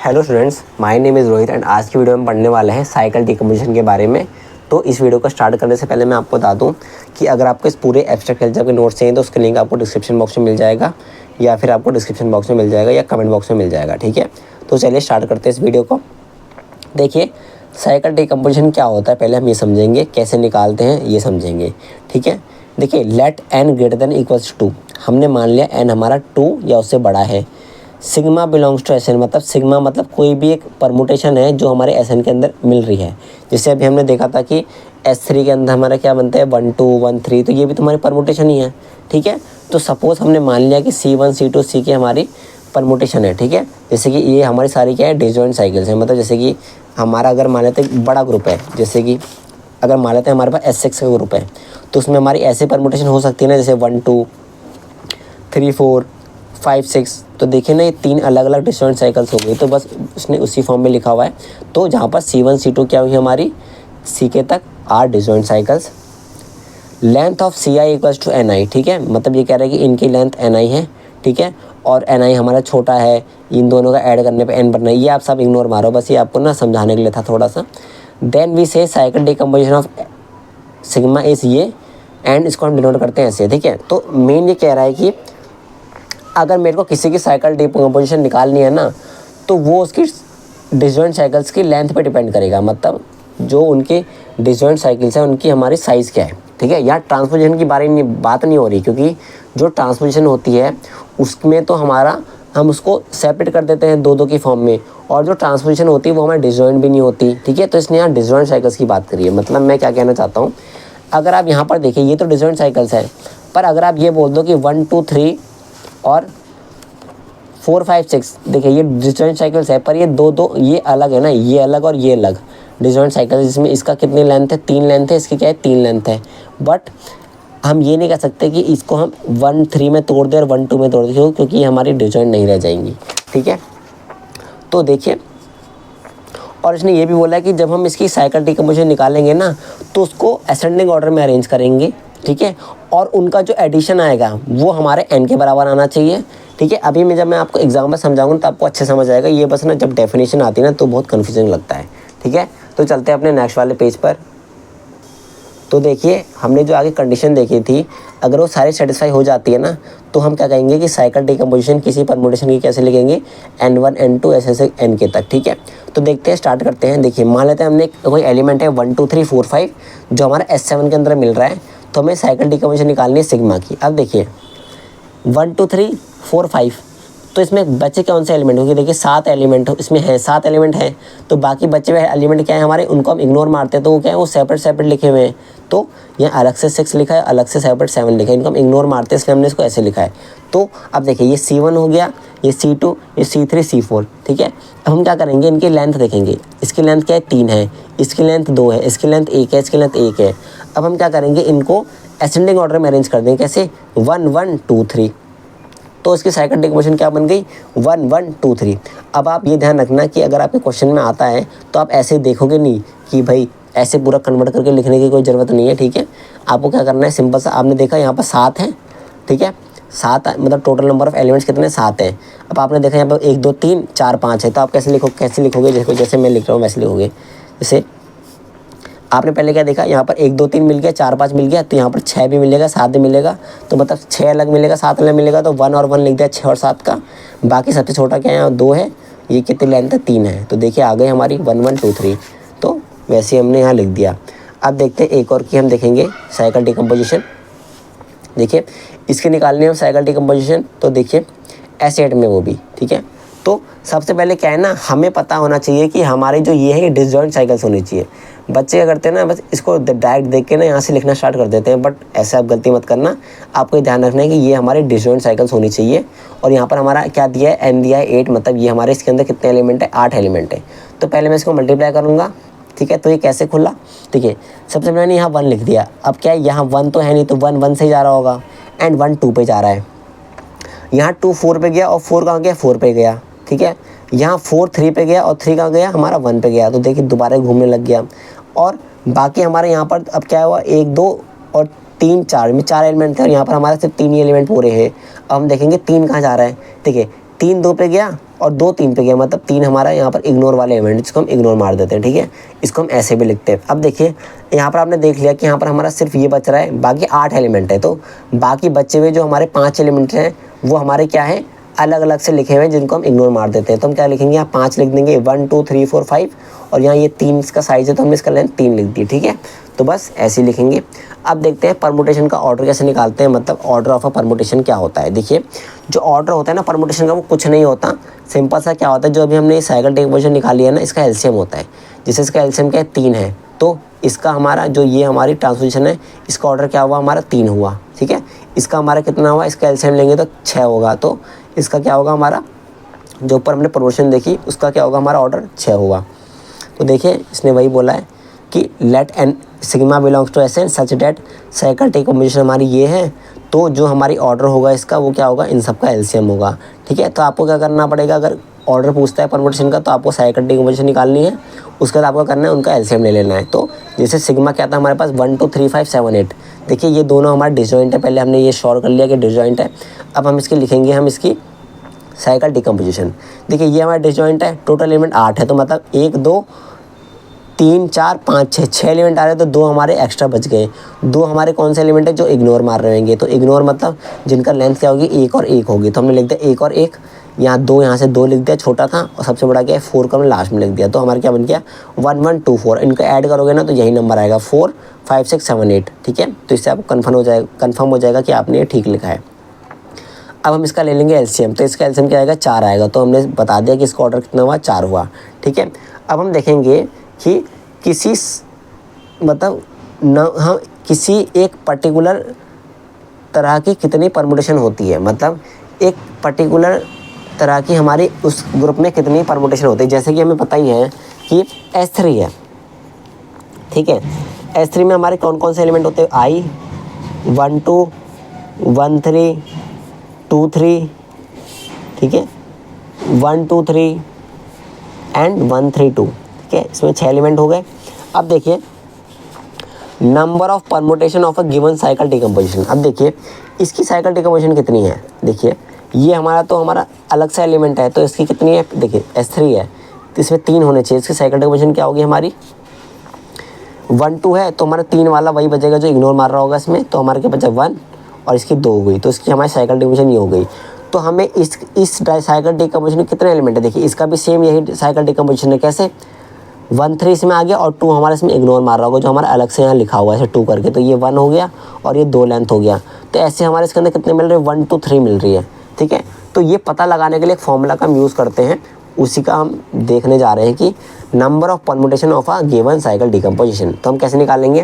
Hello students, my name is Rohit and आज की video में पढ़ने वाले हैं साइकिल डिकम्पोजिशन के बारे में। तो इस वीडियो को स्टार्ट करने से पहले मैं आपको बता दूं कि अगर आपको इस पूरे एब्स्ट्रैक्ट अलजेब्रा के नोट्स चाहिए तो उसका लिंक आपको डिस्क्रिप्शन बॉक्स में मिल जाएगा या फिर आपको डिस्क्रिप्शन बॉक्स में मिल जाएगा या कमेंट बॉक्स में मिल जाएगा। ठीक है, तो चलिए स्टार्ट करते हैं इस वीडियो को। देखिए, साइकिल डिकम्पोजिशन क्या होता है पहले हम ये समझेंगे, कैसे निकालते हैं ये समझेंगे। ठीक है, देखिए let n greater than equals to, हमने मान लिया n हमारा 2 या उससे बड़ा है। Sigma belongs to S N, मतलब सिग्मा मतलब कोई भी एक परमुटेशन है जो हमारे एस एन के अंदर मिल रही है। जैसे अभी हमने देखा था कि S3 के अंदर हमारा क्या बनता है 1 2 1 3, तो ये भी तुम्हारी परमुटेशन ही है। ठीक है, तो सपोज़ हमने मान लिया कि C1 C2 C की हमारी परमुटेशन है। ठीक है, जैसे कि ये हमारी सारी क्या है डिसजॉइंट साइकिल्स हैं। मतलब जैसे कि हमारा अगर मान लेते हैं बड़ा ग्रुप है, जैसे कि अगर मान लेते हैं हमारे पास S6 का ग्रुप है, तो उसमें हमारी ऐसे परमुटेशन हो सकती है ना, जैसे 1 2 3 4 5 6। तो देखिए ना, ये 3 अलग अलग डिसजॉइंट साइकिल्स हो गई। तो बस उसने उसी फॉर्म में लिखा हुआ है। तो जहाँ पर C1 C2 क्या हुई हमारी CK तक are disjoint cycles. Length of CI equals to NI। ठीक है, मतलब ये कह रहा है कि इनकी लेंथ NI है। ठीक है, और NI हमारा छोटा है, इन दोनों का ऐड करने पे N बनना है। ये आप सब इग्नोर मारो, बस ये आपको ना समझाने के लिए था थोड़ा सा। देन वी से cycle decomposition of sigma is ये, एंड इसको हम डिनोट करते हैं ऐसे। ठीक है, तो मेन ये कह रहा है कि अगर मेरे को किसी की साइकिल डिकम्पोजिशन निकालनी है ना, तो वो उसकी डिसजॉइंट साइकिल्स की लेंथ पे डिपेंड करेगा। मतलब जो उनकी डिसजॉइंट साइकिल्स हैं उनकी हमारी साइज़ क्या है। ठीक है, यहाँ ट्रांसपोजिशन की बात नहीं हो रही, क्योंकि जो ट्रांसपोजिशन होती है उसमें तो हम उसको सेपरेट कर देते हैं 2 की फॉर्म में, और जो ट्रांसपोजिशन होती है वो हमारी डिसजॉइंट भी नहीं होती। ठीक है, तो इसने यहाँ डिसजॉइंट साइकिल्स की बात करी है। मतलब मैं क्या कहना चाहता हूँ, अगर आप यहाँ पर देखिए ये तो डिसजॉइंट साइकिल्स है, पर अगर आप ये बोल दो कि 1 2 3 और 4 5 6, देखिए ये डिसजॉइंट साइकिल्स है, पर ये दो ये अलग है ना, ये अलग और ये अलग डिसजॉइंट साइकिल। जिसमें इसका कितनी लेंथ है 3 लेंथ है, इसकी क्या है 3 लेंथ है। बट हम ये नहीं कह सकते कि इसको हम 1 3 में तोड़ दें और 1 2 में तोड़ दें, क्योंकि ये हमारी डिसजॉइंट नहीं रह जाएंगी। ठीक है, तो देखिए, और इसने ये भी बोला है कि जब हम इसकी साइकिल डिकम्पोजिशन निकालेंगे ना, तो उसको असेंडिंग ऑर्डर में अरेंज करेंगे। ठीक है, और उनका जो एडिशन आएगा वो हमारे n के बराबर आना चाहिए। ठीक है, अभी जब मैं आपको एग्जाम्पल समझाऊंगा तो आपको अच्छे समझ आएगा। ये बस ना जब डेफिनेशन आती है ना तो बहुत कन्फ्यूजन लगता है। ठीक है, तो चलते हैं अपने नेक्स्ट वाले पेज पर। तो देखिए, हमने जो आगे कंडीशन देखी थी, अगर वो सारी सेटिस्फाई हो जाती है ना, तो हम क्या कहेंगे कि साइकिल डिकम्पोजिशन किसी परमुटेशन की कैसे लिखेंगे, N1 N2 ऐसे N तक। ठीक है, तो देखते हैं, स्टार्ट करते हैं। देखिए, मान लेते हैं हमने कोई एलिमेंट है 1 2 3 4 5 जो हमारा S7 के अंदर मिल रहा है, तो हमें साइकिल डिकम्पोजिशन निकालनी है सिग्मा की। अब देखिए 1 2 3 4 5, तो इसमें बचे कौन से एलिमेंट होंगे, देखिए 7 एलिमेंट इसमें है, 7 एलिमेंट हैं। तो बाकी बचे हुए एलिमेंट क्या है हमारे, उनको हम इग्नोर मारते हैं। तो वो क्या है, वो सेपरेट लिखे हुए हैं। तो यहाँ अलग से 6 लिखा है, अलग से सेपरेट 7 लिखा है, इनको हम इग्नोर मारते हैं, इसलिए हमने इसको ऐसे लिखा है। तो अब देखिए ये C1 हो गया, ये C2, ये C3 C4। ठीक है, अब हम क्या करेंगे, इनकी लेंथ देखेंगे। इसकी लेंथ क्या है 3 है, इसकी लेंथ 2 है, इसकी लेंथ 1 है, इसकी लेंथ 1 है। अब हम क्या करेंगे, इनको असेंडिंग ऑर्डर में अरेंज कर देंगे। कैसे, 1 1 2 3। तो इसकी साइकिल डिकम्पोजिशन क्या बन गई 1 1 2 3। अब आप ये ध्यान रखना कि अगर आपके क्वेश्चन में आता है तो आप ऐसे देखोगे नहीं कि भाई ऐसे पूरा कन्वर्ट करके लिखने की कोई ज़रूरत नहीं है। ठीक है, आपको क्या करना है, सिंपल सा, आपने देखा यहाँ पर 7 है। ठीक है, 7 मतलब टोटल नंबर ऑफ एलिमेंट्स कितने 7 हैं। अब आपने देखा यहाँ पर 1 2 3 4 5 है, तो आप कैसे लिखोगे, जैसे मैं लिख रहा हूँ वैसे लिखोगे। जैसे आपने पहले क्या देखा, यहाँ पर 1 2 3 मिल गया, 4 5 मिल गया, तो यहाँ पर 6 भी मिलेगा, 7 भी मिलेगा। तो मतलब 6 अलग मिलेगा, 7 अलग मिलेगा, तो 1 और 1 लिख दिया 6 और 7 का। बाकी सबसे छोटा क्या है, यहाँ 2 है, ये कितनी लेंथ है 3 है। तो देखिए आ गई हमारी 1 1 2 3, तो वैसे ही हमने यहाँ लिख दिया। अब देखते हैं एक और की हम देखेंगे साइकिल डिकम्पोजिशन। देखिए इसके निकालने में साइकिल डिकम्पोजिशन, तो देखिए S8 में वो भी। ठीक है, तो सबसे पहले क्या है ना, हमें पता होना चाहिए कि हमारी जो ये है डिसजॉइंट साइकिल्स होनी चाहिए। बच्चे क्या करते हैं ना, बस इसको डायरेक्ट देख के ना यहाँ से लिखना स्टार्ट कर देते हैं, बट ऐसे आप गलती मत करना। आपको ये ध्यान रखना है कि ये हमारे डिसजॉइंट साइकिल्स होनी चाहिए। और यहाँ पर हमारा क्या दिया है, N दिया है 8, मतलब ये हमारे इसके अंदर कितने एलिमेंट है, 8 एलिमेंट है। तो पहले मैं इसको मल्टीप्लाई करूँगा। ठीक है, तो ये कैसे खुला, ठीक है, सबसे पहले मैंने यहाँ 1 लिख दिया। अब क्या है, यहाँ 1 तो है नहीं, तो 1 1 से ही जा रहा होगा, एंड 1 2 पे जा रहा है। यहाँ 2 4 पे गया, और 4 कहाँ गया, 4 पे गया। ठीक है, यहाँ 4 3 पे गया, और 3 कहाँ गया, हमारा 1 पे गया। तो देखिए दोबारा घूमने लग गया। और बाकी हमारे यहाँ पर अब क्या हुआ, 1 2 और 3 4 में 4 एलिमेंट थे, और यहाँ पर हमारे सिर्फ 3 ही एलिमेंट पूरे हैं। अब हम देखेंगे 3 कहाँ जा रहा है। ठीक है, 3 2 पे गया, और 2 3 पे गया, मतलब 3 हमारा यहाँ पर इग्नोर वाले एलिमेंट, जिसको हम इग्नोर मार देते हैं, ठीक है। इसको हम ऐसे भी लिखते हैं। अब देखिए यहाँ पर आपने देख लिया कि यहाँ पर हमारा सिर्फ ये बच रहा है, बाकी 8 एलिमेंट है, तो बाकी बचे हुए जो हमारे 5 एलिमेंट हैं वो हमारे क्या है, अलग अलग से लिखे हुए हैं, जिनको हम इग्नोर मार देते हैं। तो हम क्या लिखेंगे, यहाँ 5 लिख देंगे, 1 2 3 4 5, और यहाँ ये 3 इसका साइज़ है तो हमने इसका लेंथ 3 लिख दी, ठीक है। तो बस ऐसे ही लिखेंगे। अब देखते हैं परमुटेशन का ऑर्डर कैसे निकालते हैं, मतलब ऑर्डर ऑफ अ परमुटेशन क्या होता है। देखिए जो ऑर्डर होता है ना परमुटेशन का, वो कुछ नहीं होता, सिंपल सा क्या होता है, जो अभी हमने साइकिल डिकम्पोजिशन निकाली है ना, इसका एलसीएम होता है। जैसे इसका एलसीएम क्या है, 3 है, तो इसका हमारा जो ये हमारी ट्रांसपोजिशन है, इसका ऑर्डर क्या हुआ, हमारा 3 हुआ, ठीक है। इसका हमारा कितना हुआ, इसका एलसीएम लेंगे तो 6 होगा, तो इसका क्या होगा, हमारा जो ऊपर हमने परमुटेशन देखी उसका क्या होगा, हमारा ऑर्डर 6 होगा। तो देखिए इसने वही बोला है कि let N sigma belongs to S N such that cycle decomposition हमारी ये है, तो जो हमारी ऑर्डर होगा इसका वो क्या होगा, इन सब का एलसीएम होगा, ठीक है। तो आपको क्या करना पड़ेगा, अगर ऑर्डर पूछता है परमुटेशन का तो आपको साइकिल डिकम्पोजिशन निकालनी है, उसके बाद आपको करना है उनका एलसीएम ले लेना है। तो जैसे सिग्मा क्या था हमारे पास 1 2 3 5 7 8, देखिए ये दोनों हमारे डिसजॉइंट है, पहले हमने ये श्योर कर लिया कि डिसजॉइंट है। अब हम इसकी लिखेंगे, हम इसकी साइकिल डिकम्पोजिशन। देखिए ये हमारा डिसजॉइंट है, टोटल एलिमेंट 8 है, तो मतलब 1 2 3 4 5 6 एलिमेंट आ रहे हैं, तो 2 हमारे एक्स्ट्रा बच गए। 2 हमारे कौन से एलिमेंट है, जो इग्नोर मार रहे होंगे, तो इग्नोर मतलब जिनका लेंथ क्या होगी, 1 और 1 होगी, तो हमने लिख दिया 1 और 1, यहाँ 2 यहाँ से 2 लिख दिया, छोटा था, और सबसे बड़ा क्या है 4 का हमने लास्ट में लिख दिया, तो हमारा क्या बन गया 1 1 2 4। इनको ऐड करोगे ना तो यही नंबर आएगा 4 5 6 7 8, ठीक है। तो इससे आपको कन्फर्म हो जाएगा कि आपने ये ठीक लिखा है। अब हम इसका ले लेंगे एलसीएम, तो इसका एलसीएम क्या आएगा, 4 आएगा, तो हमने बता दिया कि इसका ऑर्डर कितना हुआ, 4 हुआ, ठीक है। अब हम देखेंगे कि किसी मतलब हम किसी एक पर्टिकुलर तरह की कितनी परमुटेशन होती है, मतलब एक पर्टिकुलर तरह की हमारी उस ग्रुप में कितनी परमुटेशन होती है। जैसे कि हमें पता ही है कि S3 है, ठीक है। S3 में हमारे कौन कौन से एलिमेंट होते हैं, I 1 2 1 3 2 3, ठीक है, 1 2 3 एंड 1 3 2, ठीक है। इसमें 6 एलिमेंट हो गए। अब देखिए number of permutation of a given cycle decomposition. अब देखिए इसकी साइकिल डिकम्पोजिशन कितनी है, देखिए ये हमारा अलग सा एलिमेंट है, तो इसकी कितनी है, देखिए S3 है, तो इसमें 3 होने चाहिए, इसकी साइकिल डिकम्पोजिशन क्या होगी हमारी 1 2 है, तो हमारा 3 वाला वही बचेगा जो इग्नोर मार रहा होगा इसमें, तो हमारे क्या बचा 1, और इसकी 2 हो गई, तो इसकी हमारी साइकिल डिकम्पोजिशन ये हो गई। तो हमें इस साइकिल डिकम्पोजिशन में कितने एलिमेंट है, देखिए इसका भी सेम यही साइकिल डिकम्पोजिशन है, कैसे 1 3 इसमें आ गया और 2 हमारे इसमें इग्नोर मार रहा होगा, जो हमारा अलग से यहाँ लिखा हुआ है ऐसे 2 करके, तो ये 1 हो गया और ये 2 लेंथ हो गया। तो ऐसे हमारे इसके अंदर कितने मिल रहे हैं, 1 2 3 मिल रही है, ठीक है। तो ये पता लगाने के लिए एक फॉर्मूला का हम यूज़ करते हैं, उसी का हम देखने जा रहे हैं कि number of permutation of a given cycle decomposition. तो हम कैसे निकालेंगे,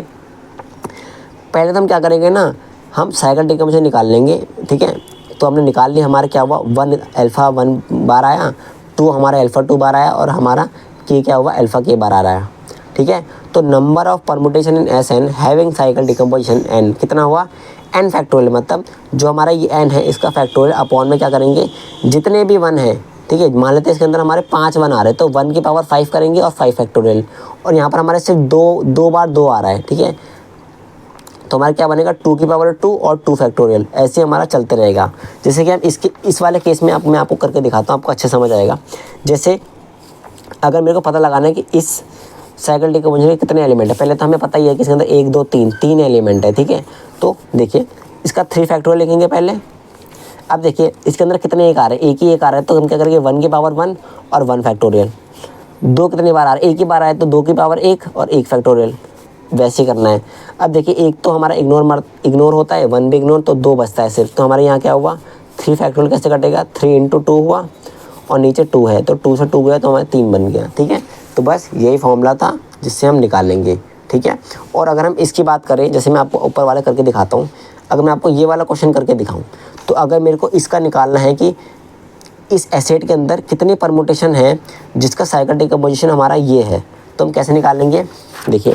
पहले तो हम क्या करेंगे ना, हम साइकिल डिकम्पोजिशन निकाल लेंगे, ठीक है। तो हमने निकाल लिया, हमारा क्या हुआ 1 अल्फ़ा 1 बार आया, 2 हमारा अल्फ़ा 2 बार आया, और हमारा के क्या हुआ अल्फ़ा के बार आ रहा है, ठीक है। तो number of permutation in S N having cycle decomposition N कितना हुआ, एन फैक्टोरियल, मतलब जो हमारा ये एन है इसका फैक्टोरियल अपॉन में क्या करेंगे, जितने भी 1 है, ठीक है। मान लेते हैं इसके अंदर हमारे 5 1 आ रहे हैं, तो 1 की पावर 5 करेंगे और 5 फैक्टोरियल, और यहाँ पर हमारे सिर्फ 2 बार 2 आ रहा है, ठीक है। तो हमारा क्या बनेगा 2 की पावर 2 और 2 फैक्टोरियल, ऐसे हमारा चलते रहेगा। जैसे कि हम इस वाले केस में मैं आपको करके दिखाता हूँ, आपको अच्छे समझ आएगा। जैसे अगर मेरे को पता लगाना है कि इस साइकिल डिकम्पोजिशन के कितने एलिमेंट है, पहले तो हमें पता ही है कि इसके अंदर 1 2 3 एलिमेंट है, ठीक है। तो देखिए इसका 3 फैक्टोरियल लिखेंगे पहले। अब देखिए इसके अंदर कितने एक आ रहे हैं, एक ही एक आ रहा है, तो हम क्या करेंगे 1 की पावर 1 और 1 फैक्टोरियल। 2 कितनी बार आ रहा है, एक ही बार आया, तो 2 की पावर 1 और 1 फैक्टोरियल, वैसे ही करना है। अब देखिए एक तो हमारा इग्नोर होता है, 1 भी इग्नोर, तो 2 बचता है सिर्फ, तो हमारे यहाँ क्या हुआ 3 फैक्टोरियल कैसे कटेगा, 3 × 2 हुआ, और नीचे 2 है, तो 2 से 2 गया तो हमारे 3 बन गया, ठीक है। तो बस यही फॉर्मूला था जिससे हम निकालेंगे, ठीक है। और अगर हम इसकी बात करें, जैसे मैं आपको ऊपर वाले करके दिखाता हूँ, अगर मैं आपको ये वाला क्वेश्चन करके दिखाऊं, तो अगर मेरे को इसका निकालना है कि इस एसेट के अंदर कितनी परमुटेशन है जिसका साइकिल डिकम्पोजिशन हमारा ये है, तो हम कैसे निकालेंगे, देखिए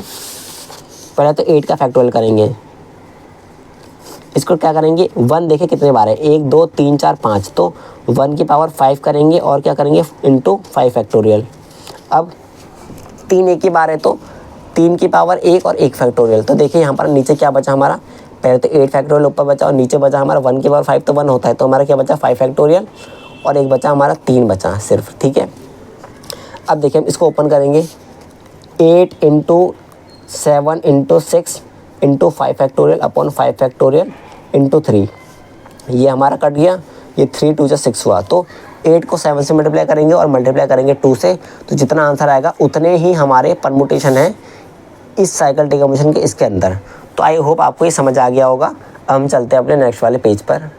पहले तो 8 का फैक्टोरियल करेंगे, इसको क्या करेंगे 1 देखें कितने बार है, 1 2 3 4 5, तो 1 की पावर 5 करेंगे और क्या करेंगे इंटू 5 फैक्टोरियल। अब 3 एक ही बार है, तो 3 की पावर 1 और 1 फैक्टोरियल। तो देखिए यहाँ पर नीचे क्या बचा हमारा, पहले तो 8 फैक्टोरियल ऊपर बचा और नीचे बचा हमारा 1 की पावर 5, तो 1 होता है, तो हमारा क्या बचा 5 फैक्टोरियल और एक बचा हमारा 3 बचा सिर्फ, ठीक है। अब देखिए हम इसको ओपन करेंगे, 8 into 7 into 6 into 5 factorial upon 5 factorial into 3, ये हमारा कट गया, ये 3 2 6 हुआ। तो 8 को 7 से मल्टीप्लाई करेंगे और मल्टीप्लाई करेंगे 2 से, तो जितना आंसर आएगा उतने ही हमारे परमुटेशन है इस साइकिल डिकम्पोजिशन के इसके अंदर। तो आई होप आपको ये समझ आ गया होगा। अब हम चलते हैं अपने नेक्स्ट वाले पेज पर।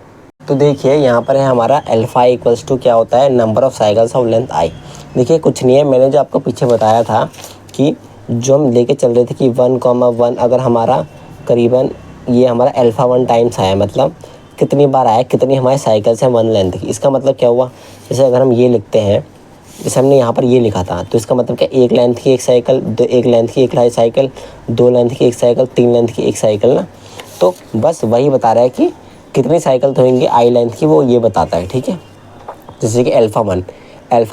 तो देखिए यहाँ पर है हमारा अल्फा इक्वल्स टू क्या होता है, number of cycles of length i. देखिए कुछ नहीं है, मैंने जो आपको पीछे बताया था कि जो हम लेके चल रहे थे कि 1,1 अगर हमारा करीबन ये हमारा अल्फा 1 टाइम्स आया, मतलब कितनी बार आया, कितनी हमारे साइकिल्स हैं 1 लेंथ की। इसका मतलब क्या हुआ, जैसे अगर हम ये लिखते हैं, जैसे हमने यहाँ पर ये लिखा था, तो इसका मतलब क्या, 1 लेंथ की एक साइकिल, 1 लेंथ की एक साइकिल, 2 लेंथ की एक साइकिल, 3 लेंथ की एक साइकिल ना। तो बस वही बता रहा है कि कितनी साइकिल होंगी आई लेंथ की, वो ये बताता है, ठीक है। जैसे कि अल्फा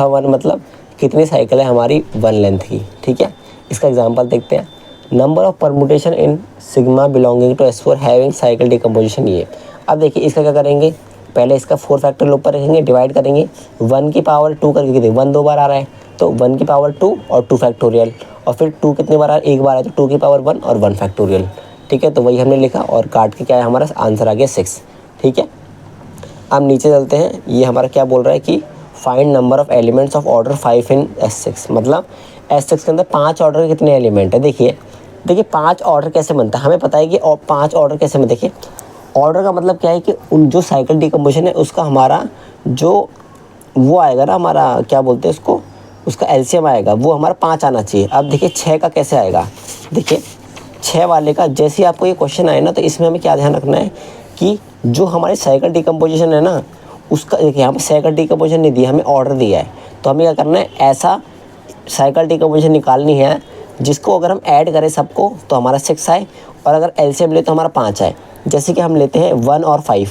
1 मतलब कितनी साइकिल है हमारी 1 लेंथ की, ठीक है। इसका एग्जांपल देखते हैं, number of permutation in sigma belonging to S4 having cycle decomposition ये। अब देखिए इसका क्या करेंगे, पहले इसका 4 फैक्टोरियल ऊपर रखेंगे, डिवाइड करेंगे, 1 की पावर 2 करके, कितने 1 2 बार आ रहा है, तो 1 की पावर 2 और 2 फैक्टोरियल, और फिर 2 कितनी बार एक बार आया तो 2 की पावर 1 और 1 फैक्टोरियल, ठीक है। तो वही हमने लिखा और काट के क्या है हमारा आंसर आ गया 6, ठीक है। अब नीचे चलते हैं, ये हमारा क्या बोल रहा है कि find number of elements of order 5 in S6, मतलब S6 के अंदर 5 ऑर्डर के कितने एलिमेंट है। देखिए 5 ऑर्डर कैसे बनता है, हमें पता है कि 5 ऑर्डर कैसे बनते। देखिए ऑर्डर का मतलब क्या है कि उन जो साइकिल डिकम्पोजिशन है उसका हमारा जो वो आएगा ना, हमारा क्या बोलते हैं उसको, उसका एलसीएम आएगा, वो हमारा 5 आना चाहिए। अब देखिए 6 का कैसे आएगा, देखिए 6 वाले का जैसे ही आपको ये क्वेश्चन आए ना, तो इसमें हमें क्या ध्यान रखना है कि जो हमारी साइकिल डिकम्पोजिशन है ना, उसका देखिए यहाँ पर साइकिल डिकम्पोजिशन नहीं दिया, हमें ऑर्डर दिया है। तो हमें क्या करना है, ऐसा साइकिल डिकम्पोजिशन निकालनी है जिसको अगर हम ऐड करें सबको तो हमारा 6 आए, और अगर एलसीएम ले तो हमारा 5 आए। जैसे कि हम लेते हैं 1 और 5,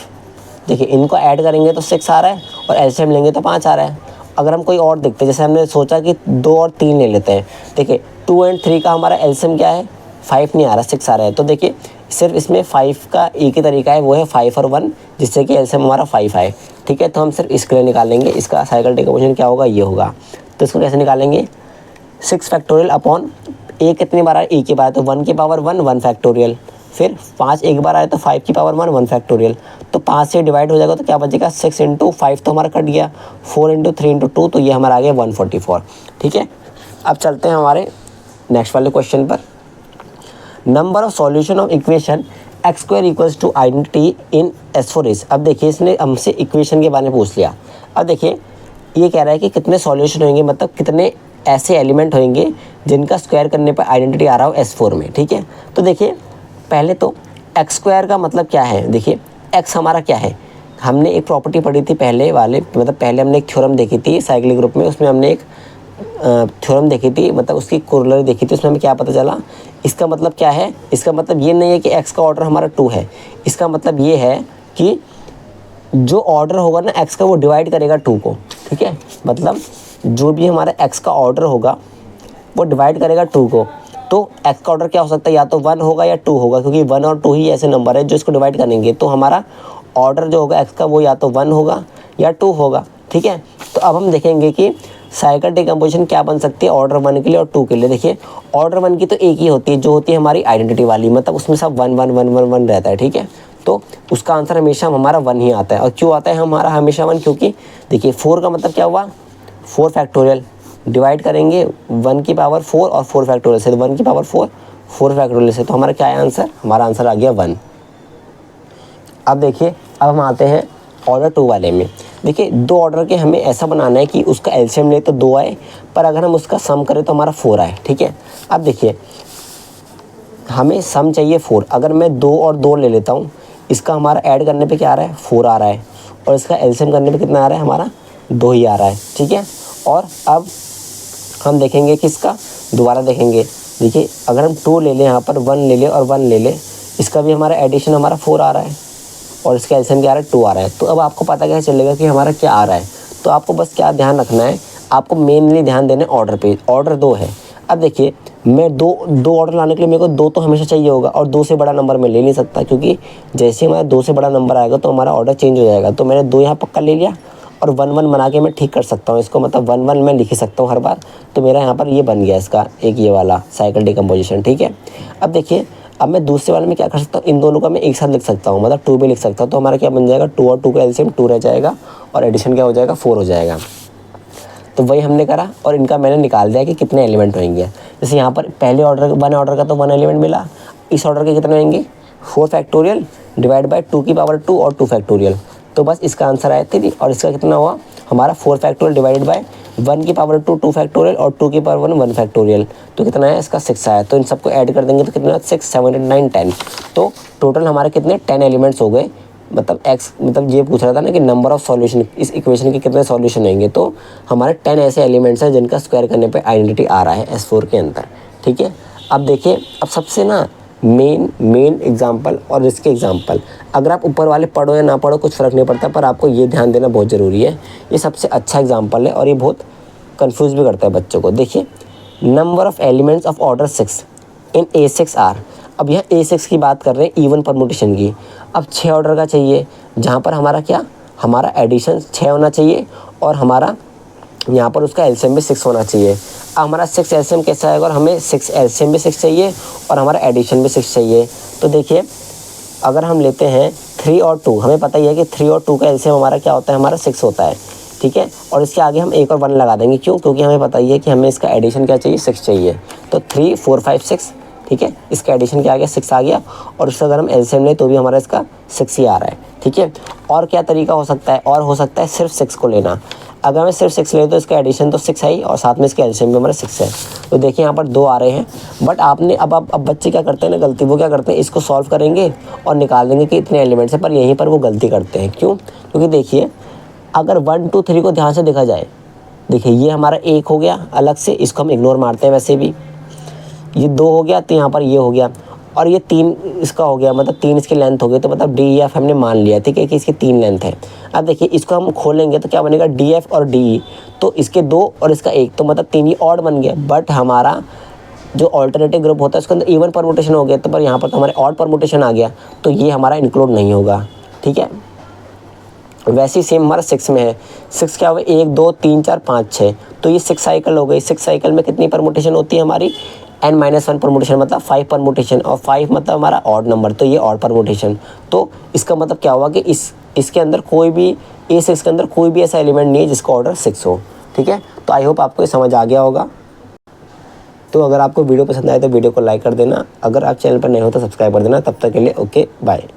देखिए इनको ऐड करेंगे तो 6 आ रहा है और एलसीएम लेंगे तो 5 आ रहा है। अगर हम कोई और देखते हैं, जैसे हमने सोचा कि 2 और 3 ले लेते हैं, देखिए 2 और 3 का हमारा एलसीएम क्या है, 5 नहीं आ रहा, 6 आ रहा है। तो देखिए सिर्फ इसमें 5 का एक ही तरीका है, वो है 5 और 1, जिससे कि एलसीएम हमारा 5 आए, ठीक है। तो हम सिर्फ इसके लिए निकालेंगे, इसका साइकिल डिकम्पोजिशन क्या होगा, ये होगा। तो इसको कैसे निकालेंगे, 6 फैक्टोरियल अपॉन ए कितनी बार आए, एक ही बार, तो 1 की पावर 1 1 फैक्टोरियल, फिर 5 एक बार आए तो 5 की पावर 1 1 फैक्टोरियल। तो 5 से डिवाइड हो जाएगा तो क्या बचेगा, 6 इंटू 5 तो हमारा कट गया, 4 इंटू 3 इंटू 2, तो ये हमारा आ गया 144, ठीक है। अब चलते हैं हमारे नेक्स्ट वाले क्वेश्चन पर। Number of solution of equation X square equals to identity in S4 is. अब देखिए इसने हमसे इक्वेशन के बारे में पूछ लिया। अब देखिए ये कह रहा है कि कितने सॉल्यूशन होंगे, मतलब कितने ऐसे एलिमेंट होंगे जिनका स्क्वायर करने पर आइडेंटिटी आ रहा हो S4 में, ठीक है। तो देखिए पहले तो एक्स स्क्वायर का मतलब क्या है, देखिए एक्स हमारा क्या है, हमने एक प्रॉपर्टी पढ़ी थी पहले वाले, मतलब पहले हमने एक थ्योरम देखी थी साइक्लिक ग्रुप में, उसमें हमने एक थ्योरम देखी थी, मतलब उसकी कोरोलरी देखी थी, उसमें हमें क्या पता चला, इसका मतलब क्या है, इसका मतलब ये नहीं है कि एक्स का ऑर्डर हमारा 2 है, इसका मतलब ये है कि जो ऑर्डर होगा ना एक्स का, वो डिवाइड करेगा 2 को, ठीक है। मतलब जो भी हमारा एक्स का ऑर्डर होगा वो डिवाइड करेगा 2 को। तो एक्स का ऑर्डर क्या हो सकता है, या तो 1 होगा या 2 होगा, क्योंकि 1 और 2 ही ऐसे नंबर है जो इसको डिवाइड करेंगे। तो हमारा ऑर्डर जो होगा एक्स का, वो या तो 1 होगा या 2 होगा, ठीक है। तो अब हम देखेंगे कि साइकिल डिकम्पोजिशन क्या बन सकती है ऑर्डर 1 के लिए और 2 के लिए। देखिए ऑर्डर 1 की तो एक ही होती है, जो होती है हमारी आइडेंटिटी वाली, मतलब उसमें सब 1 1 1 1 1 रहता है, ठीक है। तो उसका आंसर हमेशा हमारा 1 ही आता है। और क्यों आता है हमारा हमेशा 1, क्योंकि देखिए 4 का मतलब क्या हुआ, 4 फैक्टोरियल, डिवाइड करेंगे 1 की पावर 4 और 4 फैक्टोरियल से, तो 1 की पावर 4 4 फैक्टोरियल से, तो हमारा क्या है आंसर, हमारा आंसर आ गया 1। अब देखिए अब हम आते हैं ऑर्डर 2 वाले में। देखिए 2 ऑर्डर के हमें ऐसा बनाना है कि उसका एलसीएम ले तो 2 आए, पर अगर हम उसका सम करें तो हमारा 4 आए, ठीक है। अब देखिए हमें सम चाहिए 4, अगर मैं 2 और 2 ले लेता हूँ, इसका हमारा ऐड करने पे क्या आ रहा है, 4 आ रहा है, और इसका एलसीएम करने पे कितना आ रहा है, हमारा 2 ही आ रहा है, ठीक है। और अब हम देखेंगे कि इसका दोबारा देखेंगे, देखिए अगर हम 2 ले लें, यहाँ पर 1 ले लें और 1 ले लें, इसका भी हमारा एडिशन हमारा 4 आ रहा है और इसका एलसीएम क्या आ रहा है, 2 आ रहा है। तो अब आपको पता कैसे चलेगा कि हमारा क्या आ रहा है, तो आपको बस क्या ध्यान रखना है, आपको मेनली ध्यान देना है ऑर्डर पे। ऑर्डर 2 है। अब देखिए मैं दो ऑर्डर लाने के लिए मेरे को 2 तो हमेशा चाहिए होगा, और 2 से बड़ा नंबर मैं ले नहीं सकता, क्योंकि जैसे ही हमारा 2 से बड़ा नंबर आएगा तो हमारा ऑर्डर चेंज हो जाएगा। तो मैंने 2 यहाँ पक्का ले लिया और 1 1 बना के मैं ठीक कर सकता हूँ इसको, मतलब 1 1 मैं लिख ही सकता हूँ हर बार। तो मेरा यहाँ पर ये बन गया इसका एक ये वाला साइकिल डिकम्पोजिशन, ठीक है। अब देखिए, अब मैं दूसरे वाले में क्या कर सकता हूँ, इन दोनों का मैं एक साथ लिख सकता हूँ, मतलब 2 भी लिख सकता हूँ। तो हमारा क्या बन जाएगा, 2 और 2 का एलसीएम 2 रह जाएगा और एडिशन क्या हो जाएगा, 4 हो जाएगा। तो वही हमने करा और इनका मैंने निकाल दिया कि कितने एलिमेंट होंगे। जैसे यहाँ पर पहले ऑर्डर 1 ऑर्डर का तो 1 एलिमेंट मिला, इस ऑर्डर के कितने होंगे 4 फैक्टोरियल डिवाइड बाय 2 की पावर 2 और 2 फैक्टोरियल। तो बस इसका आंसर आया 3 और इसका कितना हुआ हमारा 4 फैक्टोरियल डिवाइडेड बाय 1 की पावर 2 2 फैक्टोरियल और 2 की पावर 1 1 फैक्टोरियल। तो कितना है इसका 6 आया। तो इन सबको ऐड कर देंगे तो कितना 6 7 8 9 10। तो टोटल हमारे कितने 10 एलिमेंट्स हो गए। मतलब एक्स, मतलब ये पूछ रहा था ना कि नंबर ऑफ सॉल्यूशन, इस इक्वेशन के कितने सॉल्यूशन होंगे। तो हमारे 10 ऐसे एलिमेंट्स हैं जिनका स्क्वायर करने पे आइडेंटिटी आ रहा है S4 के अंदर, ठीक है। अब देखिए, अब सबसे ना मेन एग्जाम्पल और इसके एग्जाम्पल, अगर आप ऊपर वाले पढ़ो या ना पढ़ो कुछ फ़र्क नहीं पड़ता, पर आपको ये ध्यान देना बहुत ज़रूरी है। ये सबसे अच्छा एग्जाम्पल है और ये बहुत कंफ्यूज भी करता है बच्चों को। देखिए, number of elements of order 6 in A6 are. अब यहाँ A6 की बात कर रहे हैं इवन परमुटेशन की। अब 6 ऑर्डर का चाहिए, जहाँ पर हमारा क्या, हमारा एडिशन 6 होना चाहिए और हमारा यहाँ पर उसका एलसीएम भी 6 होना चाहिए। अब हमारा 6 एलसीएम कैसा आएगा, और हमें 6 एलसीएम भी 6 चाहिए और हमारा एडिशन भी 6 चाहिए। तो देखिए, अगर हम लेते हैं 3 और 2, हमें पता ही है कि 3 और 2 का एलसीएम हमारा क्या होता है, हमारा 6 होता है, ठीक है। और इसके आगे हम 1 और 1 लगा देंगे, क्यों, क्योंकि हमें पता ही है कि हमें इसका एडिशन क्या चाहिए, 6 चाहिए। तो 3 4 5 6, ठीक है। इसका एडिशन क्या आ गया, 6 आ गया और इसका अगर हम एलसीएम लें तो भी हमारा इसका 6 ही आ रहा है, ठीक है। और क्या तरीका हो सकता है, और हो सकता है सिर्फ 6 को लेना। अगर मैं सिर्फ 6 ले तो इसका एडिशन तो 6 है ही और साथ में इसका एलसीएम भी हमारा 6 है। तो देखिए यहाँ पर 2 आ रहे हैं, बट आपने अब बच्चे क्या करते हैं ना गलती, वो क्या करते हैं, इसको सॉल्व करेंगे और निकाल देंगे कि इतने एलिमेंट्स हैं, पर यहीं पर वो गलती करते हैं। क्यों, क्योंकि देखिए, अगर 1 2 3 को ध्यान से देखा जाए, देखिए ये हमारा 1 हो गया अलग से, इसको हम इग्नोर मारते हैं वैसे भी, ये 2 हो गया तो यहाँ पर ये हो गया, और ये 3 इसका हो गया, मतलब 3 इसकी लेंथ हो गई। तो मतलब डी एफ हमने मान लिया, ठीक है, कि इसकी 3 लेंथ है। अब देखिए, इसको हम खोलेंगे तो क्या बनेगा, डी एफ और डी ई, तो इसके 2 और इसका 1, तो मतलब 3 ही ऑड बन गया। बट हमारा जो ऑल्टरनेटिव ग्रुप होता है उसके अंदर इवन परमुटेशन हो गया, तो पर यहाँ पर तो हमारे ऑड परमुटेशन आ गया, तो ये हमारा इंक्लूड नहीं होगा, ठीक है। वैसे ही सेम हमारा 6 में है। 6 क्या हुआ, 1 2 3 4 5 6, तो ये 6 साइकिल हो गई। 6 साइकिल में कितनी परमुटेशन होती है हमारी, n-1 परमुटेशन, मतलब 5 परमुटेशन, और 5 मतलब हमारा ऑड नंबर, तो ये ऑड परमुटेशन। तो इसका मतलब क्या हुआ कि इसके अंदर कोई भी A6 के अंदर कोई भी ऐसा एलिमेंट नहीं है जिसका ऑर्डर 6 हो, ठीक है। तो आई होप आपको ये समझ आ गया होगा। तो अगर आपको वीडियो पसंद आए तो वीडियो को लाइक कर देना, अगर आप चैनल पर नए हो तो सब्सक्राइब कर देना। तब तक के लिए ओके बाय।